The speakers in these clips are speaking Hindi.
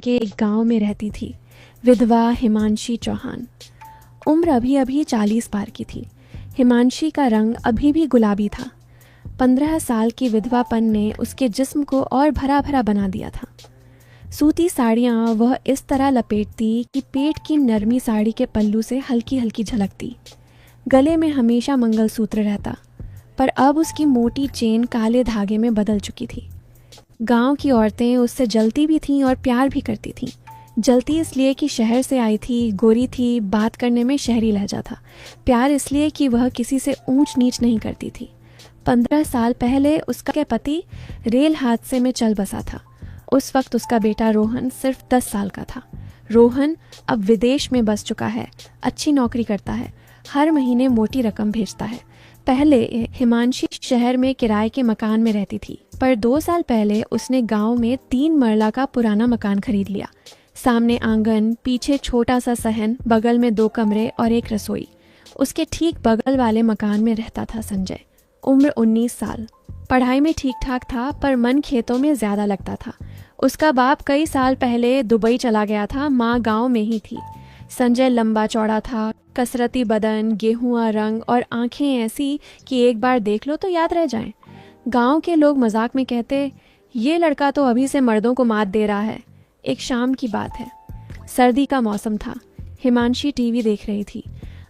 के एक गांव में रहती थी विधवा हिमांशी चौहान। उम्र अभी अभी 40 पार की थी। हिमांशी का रंग अभी भी गुलाबी था। 15 साल की विधवापन ने उसके जिस्म को और भरा भरा बना दिया था। सूती साड़ियाँ वह इस तरह लपेटती कि पेट की नरमी साड़ी के पल्लू से हल्की हल्की झलकती। गले में हमेशा मंगलसूत्र रहता, पर अब उसकी मोटी चेन काले धागे में बदल चुकी थी। गांव की औरतें उससे जलती भी थीं और प्यार भी करती थीं। जलती इसलिए कि शहर से आई थी, गोरी थी, बात करने में शहरी लहजा था। प्यार इसलिए कि वह किसी से ऊंच नीच नहीं करती थी। 15 साल पहले उसका पति रेल हादसे में चल बसा था। उस वक्त उसका बेटा रोहन सिर्फ 10 साल का था। रोहन अब विदेश में बस चुका है, अच्छी नौकरी करता है, हर महीने मोटी रकम भेजता है। पहले हिमांशी शहर में किराए के मकान में रहती थी, पर 2 साल पहले उसने गांव में 3 मरला का पुराना मकान खरीद लिया। सामने आंगन, पीछे छोटा सा सहन, बगल में 2 कमरे और एक रसोई। उसके ठीक बगल वाले मकान में रहता था संजय। उम्र 19 साल। पढ़ाई में ठीक ठाक था, पर मन खेतों में ज़्यादा लगता था। उसका बाप कई साल पहले दुबई चला गया था, माँ गांव में ही थी। संजय लंबा चौड़ा था, कसरती बदन, गेहुआ रंग और आंखें ऐसी कि एक बार देख लो तो याद रह जाएं। गांव के लोग मजाक में कहते, ये लड़का तो अभी से मर्दों को मात दे रहा है। एक शाम की बात है। सर्दी का मौसम था। हिमांशी टीवी देख रही थी।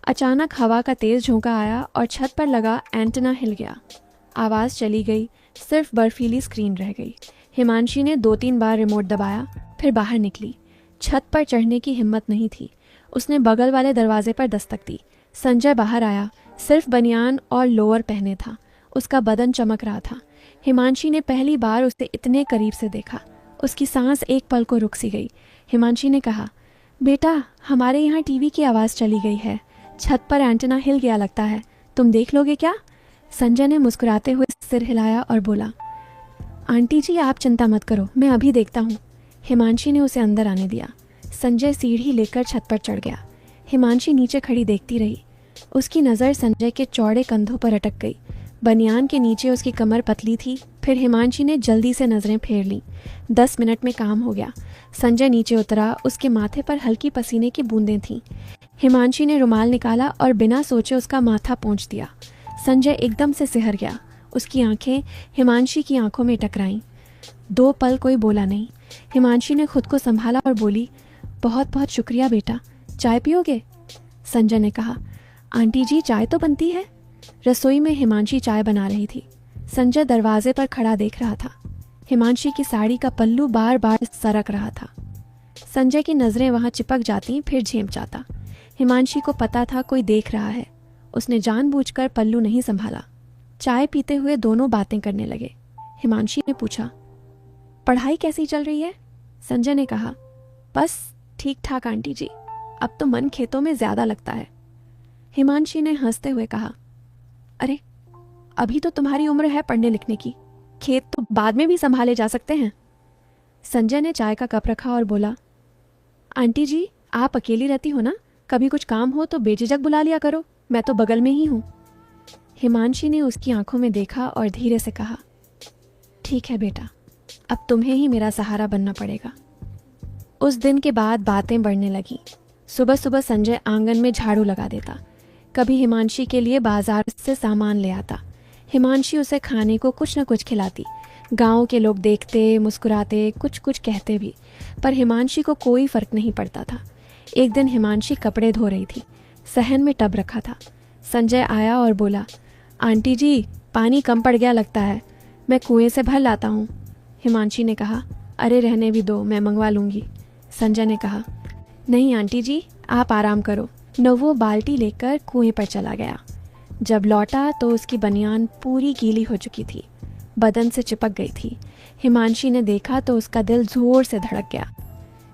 अचानक हवा का तेज झोंका आया और छत पर लगा एंटेना हिल गया। आवाज़ चली गई, सिर्फ बर्फीली स्क्रीन रह गई। हिमांशी ने 2-3 बार रिमोट दबाया, फिर बाहर निकली। छत पर चढ़ने की हिम्मत नहीं थी। उसने बगल वाले दरवाजे पर दस्तक दी। संजय बाहर आया, सिर्फ बनियान और लोअर पहने था। उसका बदन चमक रहा था। हिमांशी ने पहली बार उसे इतने करीब से देखा। उसकी सांस एक पल को रुक सी गई। हिमांशी ने कहा, बेटा, हमारे यहाँ टीवी की आवाज़ चली गई है। छत पर एंटेना हिल गया लगता है, तुम देख लोगे क्या? संजय ने मुस्कुराते हुए सिर हिलाया और बोला, आंटी जी आप चिंता मत करो, मैं अभी देखता हूँ। हिमांशी ने उसे अंदर आने दिया। संजय सीढ़ी लेकर छत पर चढ़ गया। हिमांशी नीचे खड़ी देखती रही। उसकी नज़र संजय के चौड़े कंधों पर अटक गई। बनियान के नीचे उसकी कमर पतली थी। फिर हिमांशी ने जल्दी से नज़रें फेर लीं। 10 मिनट में काम हो गया। संजय नीचे उतरा। उसके माथे पर हल्की पसीने की बूंदें थीं। हिमांशी ने रुमाल निकाला और बिना सोचे उसका माथा पोंछ दिया। संजय एकदम से सिहर गया। उसकी आंखें हिमांशी की आंखों में टकराईं। 2 पल कोई बोला नहीं। हिमांशी ने खुद को संभाला और बोली, बहुत बहुत शुक्रिया बेटा, चाय पियोगे? संजय ने कहा, आंटी जी चाय तो बनती है। रसोई में हिमांशी चाय बना रही थी। संजय दरवाजे पर खड़ा देख रहा था। हिमांशी की साड़ी का पल्लू बार बार सरक रहा था। संजय की नज़रें वहां चिपक जाती, फिर झेंप जाता। हिमांशी को पता था कोई देख रहा है। उसने जानबूझकर पल्लू नहीं संभाला। चाय पीते हुए दोनों बातें करने लगे। हिमांशी ने पूछा, पढ़ाई कैसी चल रही है? संजय ने कहा, बस ठीक ठाक आंटी जी, अब तो मन खेतों में ज़्यादा लगता है। हिमांशी ने हंसते हुए कहा, अरे अभी तो तुम्हारी उम्र है पढ़ने लिखने की, खेत तो बाद में भी संभाले जा सकते हैं। संजय ने चाय का कप रखा और बोला, आंटी जी आप अकेली रहती हो ना, कभी कुछ काम हो तो बेझिझक बुला लिया करो, मैं तो बगल में ही हूँ। हिमांशी ने उसकी आंखों में देखा और धीरे से कहा, ठीक है बेटा, अब तुम्हें ही मेरा सहारा बनना पड़ेगा। उस दिन के बाद बातें बढ़ने लगीं। सुबह सुबह संजय आंगन में झाड़ू लगा देता। कभी हिमांशी के लिए बाजार से सामान ले आता। हिमांशी उसे खाने को कुछ न कुछ खिलाती। गांव के लोग देखते, मुस्कुराते, कुछ कुछ कहते भी, पर हिमांशी को कोई फर्क नहीं पड़ता था। एक दिन हिमांशी कपड़े धो रही थी। सहन में टब रखा था। संजय आया और बोला, आंटी जी पानी कम पड़ गया लगता है, मैं कुएं से भर लाता हूँ। हिमांशी ने कहा, अरे रहने भी दो, मैं मंगवा लूँगी। संजय ने कहा, नहीं आंटी जी आप आराम करो। न वो बाल्टी लेकर कुएं पर चला गया। जब लौटा तो उसकी बनियान पूरी गीली हो चुकी थी, बदन से चिपक गई थी। हिमांशी ने देखा तो उसका दिल जोर से धड़क गया।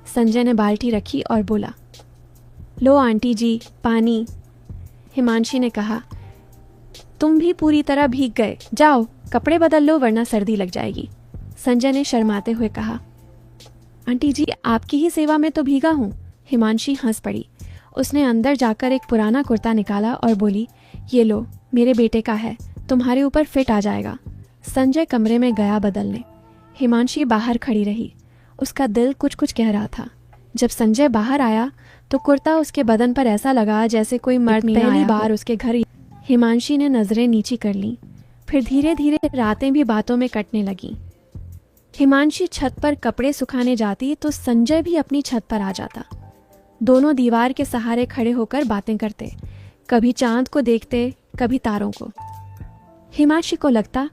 संजय ने बाल्टी रखी और बोला, लो आंटी जी पानी। हिमांशी ने कहा, तुम भी पूरी तरह भीग गए, जाओ कपड़े बदल लो वरना सर्दी लग जाएगी। संजय ने शर्माते हुए कहा, आंटी जी आपकी ही सेवा में तो भीगा हूँ। हिमांशी हंस पड़ी। उसने अंदर जाकर एक पुराना कुर्ता निकाला और बोली, ये लो मेरे बेटे का है, तुम्हारे ऊपर फिट आ जाएगा। संजय कमरे में गया बदलने। हिमांशी बाहर खड़ी रही। उसका दिल कुछ कुछ कह रहा था। जब संजय बाहर आया तो कुर्ता उसके बदन पर ऐसा लगा जैसे कोई मर्द पहली बार उसके घर। हिमांशी ने नजरें नीची कर लीं। फिर धीरे धीरे रातें भी बातों में कटने लगीं। हिमांशी छत पर कपड़े सुखाने जाती तो संजय भी अपनी छत पर आ जाता। दोनों दीवार के सहारे खड़े होकर बातें करते, कभी चांद को देखते, कभी तारों को। हिमांशी को लगता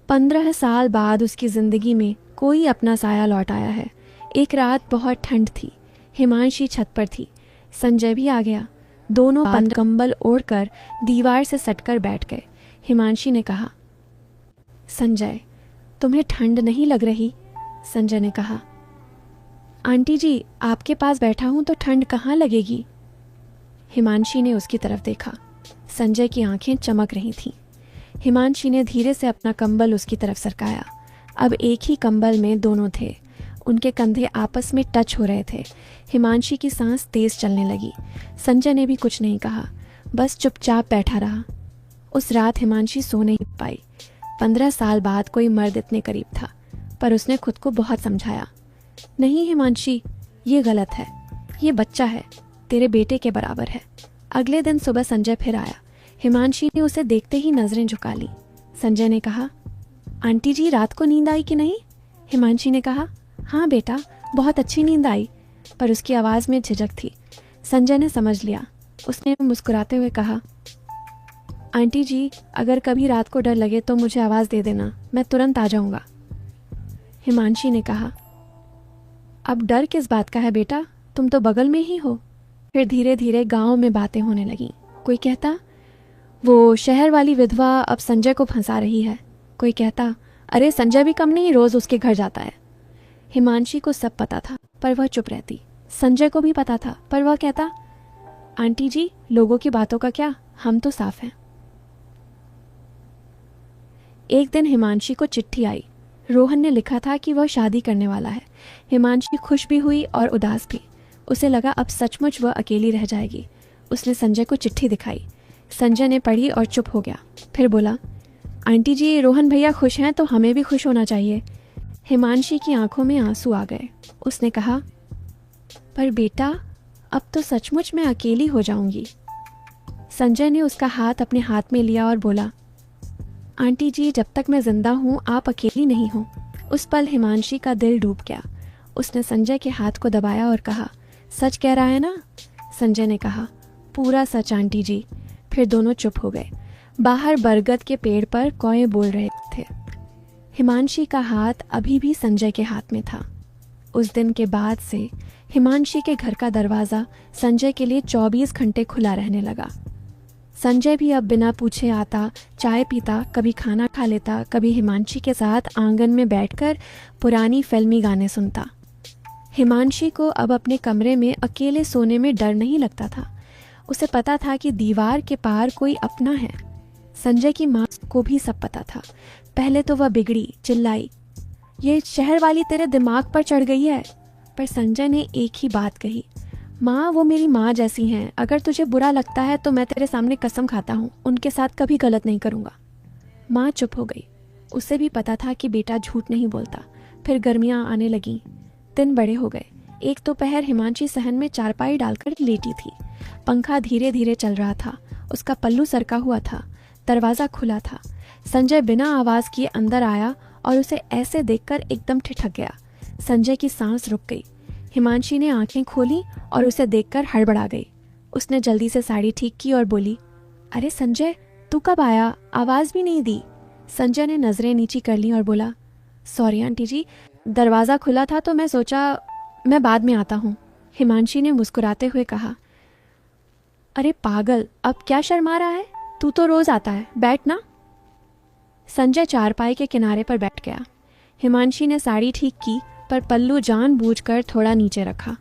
15 साल बाद उसकी जिंदगी में कोई अपना साया लौट आया है। एक रात बहुत ठंड थी। हिमांशी छत पर थी। संजय भी आ गया। दोनों कंबल ओढ़कर दीवार से सटकर बैठ गए। हिमांशी ने कहा, संजय, तुम्हें ठंड नहीं लग रही? संजय ने कहा, आंटी जी, आपके पास बैठा हूं तो ठंड कहाँ लगेगी? हिमांशी ने उसकी तरफ देखा। संजय की आंखें चमक रही थीं। हिमांशी ने धीरे से अपना कंबल उसकी तरफ सरकाया। अब एक ही कंबल में दोनों थे। उनके कंधे आपस में टच हो रहे थे। हिमांशी की सांस तेज चलने लगी। संजय ने भी कुछ नहीं कहा, बस चुपचाप बैठा रहा। उस रात हिमांशी सो नहीं पाई। 15 साल बाद कोई मर्द इतने करीब था, पर उसने खुद को बहुत समझाया। नहीं हिमांशी, ये गलत है। ये बच्चा है, तेरे बेटे के बराबर है। अगले दिन सुबह संजय फिर आया। हिमांशी ने उसे देखते ही नजरें झुका ली। संजय ने कहा, आंटी जी, रात को नींद आई कि नहीं? हिमांशी ने कहा, हाँ बेटा, बहुत अच्छी नींद आई, पर उसकी आवाज़ में झिझक थी। संजय ने समझ लिया। उसने मुस्कुराते हुए कहा, आंटी जी, अगर कभी रात को डर लगे तो मुझे आवाज़ दे देना, मैं तुरंत आ जाऊंगा। हिमांशी ने कहा, अब डर किस बात का है बेटा, तुम तो बगल में ही हो। फिर धीरे धीरे गांव में बातें होने लगीं। कोई कहता, वो शहर वाली विधवा अब संजय को फंसा रही है। कोई कहता, अरे संजय भी कम नहीं, रोज उसके घर जाता है। हिमांशी को सब पता था, पर वह चुप रहती। संजय को भी पता था, पर वह कहता, आंटी जी, लोगों की बातों का क्या, हम तो साफ हैं। एक दिन हिमांशी को चिट्ठी आई। रोहन ने लिखा था कि वह शादी करने वाला है। हिमांशी खुश भी हुई और उदास भी। उसे लगा अब सचमुच वह अकेली रह जाएगी। उसने संजय को चिट्ठी दिखाई। संजय ने पढ़ी और चुप हो गया। फिर बोला, आंटी जी, रोहन भैया खुश हैं तो हमें भी खुश होना चाहिए। हिमांशी की आंखों में आंसू आ गए। उसने कहा, पर बेटा, अब तो सचमुच मैं अकेली हो जाऊंगी। संजय ने उसका हाथ अपने हाथ में लिया और बोला, आंटी जी, जब तक मैं जिंदा हूं आप अकेली नहीं हो। उस पल हिमांशी का दिल डूब गया। उसने संजय के हाथ को दबाया और कहा, सच कह रहा है ना? संजय ने कहा, पूरा सच आंटी जी। फिर दोनों चुप हो गए। बाहर बरगद के पेड़ पर कौए बोल रहे थे। हिमांशी का हाथ अभी भी संजय के हाथ में था। उस दिन के बाद से हिमांशी के घर का दरवाज़ा संजय के लिए 24 घंटे खुला रहने लगा। संजय भी अब बिना पूछे आता, चाय पीता, कभी खाना खा लेता, कभी हिमांशी के साथ आंगन में बैठकर पुरानी फिल्मी गाने सुनता। हिमांशी को अब अपने कमरे में अकेले सोने में डर नहीं लगता था। उसे पता था कि दीवार के पार कोई अपना है। संजय की माँ को भी सब पता था। पहले तो वह बिगड़ी, चिल्लाई, ये शहर वाली तेरे दिमाग पर चढ़ गई है। पर संजय ने एक ही बात कही, माँ, वो मेरी माँ जैसी हैं। अगर तुझे बुरा लगता है तो मैं तेरे सामने कसम खाता हूँ, उनके साथ कभी गलत नहीं करूँगा। माँ चुप हो गई। उसे भी पता था कि बेटा झूठ नहीं बोलता। फिर गर्मियाँ आने लगीं। दिन बड़े हो गए। एक दोपहर हिमांशी सहन में चारपाई डालकर लेटी थी। पंखा धीरे धीरे चल रहा था। उसका पल्लू सरका हुआ था। दरवाज़ा खुला था। संजय बिना आवाज़ किए अंदर आया और उसे ऐसे देखकर एकदम ठिठक गया। संजय की सांस रुक गई। हिमांशी ने आंखें खोली और उसे देखकर हड़बड़ा गई। उसने जल्दी से साड़ी ठीक की और बोली, अरे संजय, तू कब आया? आवाज़ भी नहीं दी। संजय ने नज़रें नीची कर ली और बोला, सॉरी आंटी जी, दरवाज़ा खुला था तो मैं सोचा मैं बाद में आता हूँ। हिमांशी ने मुस्कुराते हुए कहा, अरे पागल, अब क्या शर्मा रहा है? तू तो रोज़ आता है, बैठ ना। संजय चारपाई के किनारे पर बैठ गया। हिमांशी ने साड़ी ठीक की, पर पल्लू जानबूझकर थोड़ा नीचे रखा।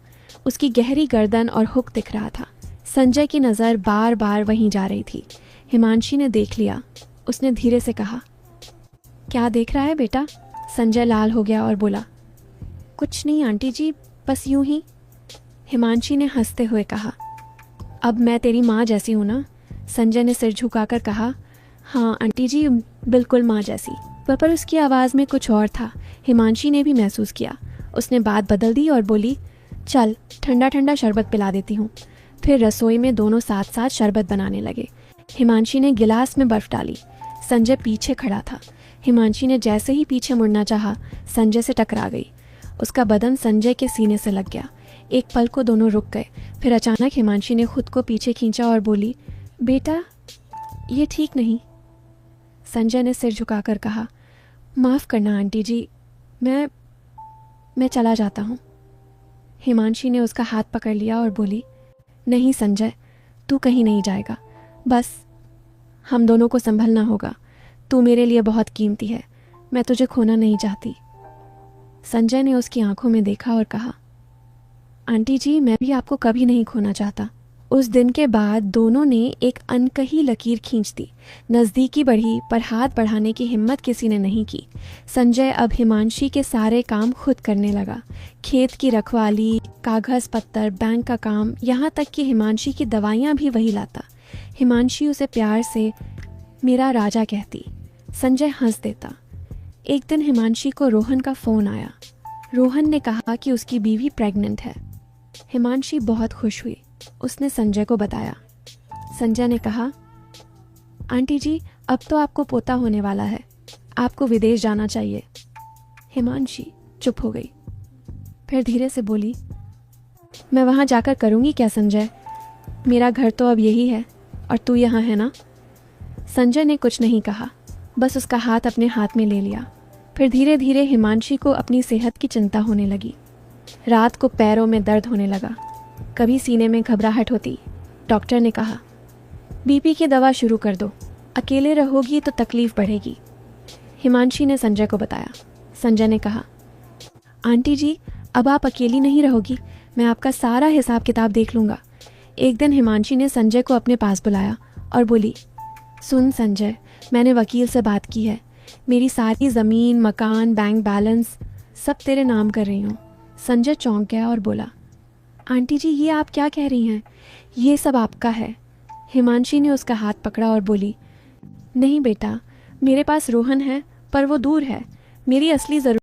उसकी गहरी गर्दन और हुक दिख रहा था। संजय की नज़र बार बार वहीं जा रही थी। हिमांशी ने देख लिया। उसने धीरे से कहा, क्या देख रहा है बेटा? संजय लाल हो गया और बोला, कुछ नहीं आंटी जी, बस यूं ही। हिमांशी ने हंसते हुए कहा, अब मैं तेरी माँ जैसी हूँ ना? संजय ने सिर झुकाकर कहा, हाँ आंटी जी, बिल्कुल माँ जैसी। पर उसकी आवाज़ में कुछ और था। हिमांशी ने भी महसूस किया। उसने बात बदल दी और बोली, चल ठंडा ठंडा शरबत पिला देती हूँ। फिर रसोई में दोनों साथ साथ शरबत बनाने लगे। हिमांशी ने गिलास में बर्फ़ डाली। संजय पीछे खड़ा था। हिमांशी ने जैसे ही पीछे मुड़ना चाहा, संजय से टकरा गई। उसका बदन संजय के सीने से लग गया। एक पल को दोनों रुक गए। फिर अचानक हिमांशी ने खुद को पीछे खींचा और बोली, बेटा ये ठीक नहीं। संजय ने सिर झुकाकर कहा, माफ़ करना आंटी जी, मैं चला जाता हूँ। हिमांशी ने उसका हाथ पकड़ लिया और बोली, नहीं संजय, तू कहीं नहीं जाएगा। बस हम दोनों को संभलना होगा। तू मेरे लिए बहुत कीमती है। मैं तुझे खोना नहीं चाहती। संजय ने उसकी आंखों में देखा और कहा, आंटी जी, मैं भी आपको कभी नहीं खोना चाहता। उस दिन के बाद दोनों ने एक अनकही लकीर खींच दी। नज़दीकी बढ़ी, पर हाथ बढ़ाने की हिम्मत किसी ने नहीं की। संजय अब हिमांशी के सारे काम खुद करने लगा। खेत की रखवाली, कागज़ पत्तर, बैंक का काम, यहाँ तक कि हिमांशी की दवाइयाँ भी वही लाता। हिमांशी उसे प्यार से मेरा राजा कहती। संजय हंस देता। एक दिन हिमांशी को रोहन का फ़ोन आया। रोहन ने कहा कि उसकी बीवी प्रेग्नेंट है। हिमांशी बहुत खुश हुई। उसने संजय को बताया। संजय ने कहा, आंटी जी, अब तो आपको पोता होने वाला है। आपको विदेश जाना चाहिए। हिमांशी चुप हो गई। फिर धीरे से बोली, मैं वहाँ जाकर करूँगी क्या संजय? मेरा घर तो अब यही है और तू यहाँ है ना। संजय ने कुछ नहीं कहा, बस उसका हाथ अपने हाथ में ले लिया। फिर धीरे धीरे हिमांशी को अपनी सेहत की चिंता होने लगी। रात को पैरों में दर्द होने लगा, कभी सीने में घबराहट होती। डॉक्टर ने कहा, बीपी की दवा शुरू कर दो, अकेले रहोगी तो तकलीफ़ बढ़ेगी। हिमांशी ने संजय को बताया। संजय ने कहा, आंटी जी, अब आप अकेली नहीं रहोगी, मैं आपका सारा हिसाब किताब देख लूँगा। एक दिन हिमांशी ने संजय को अपने पास बुलाया और बोली, सुन संजय, मैंने वकील से बात की है। मेरी सारी ज़मीन, मकान, बैंक बैलेंस सब तेरे नाम कर रही हूँ। संजय चौंक गया और बोला, आंटी जी, ये आप क्या कह रही हैं? ये सब आपका है। हिमांशी ने उसका हाथ पकड़ा और बोली, नहीं बेटा, मेरे पास रोहन है, पर वो दूर है। मेरी असली ज़रूरत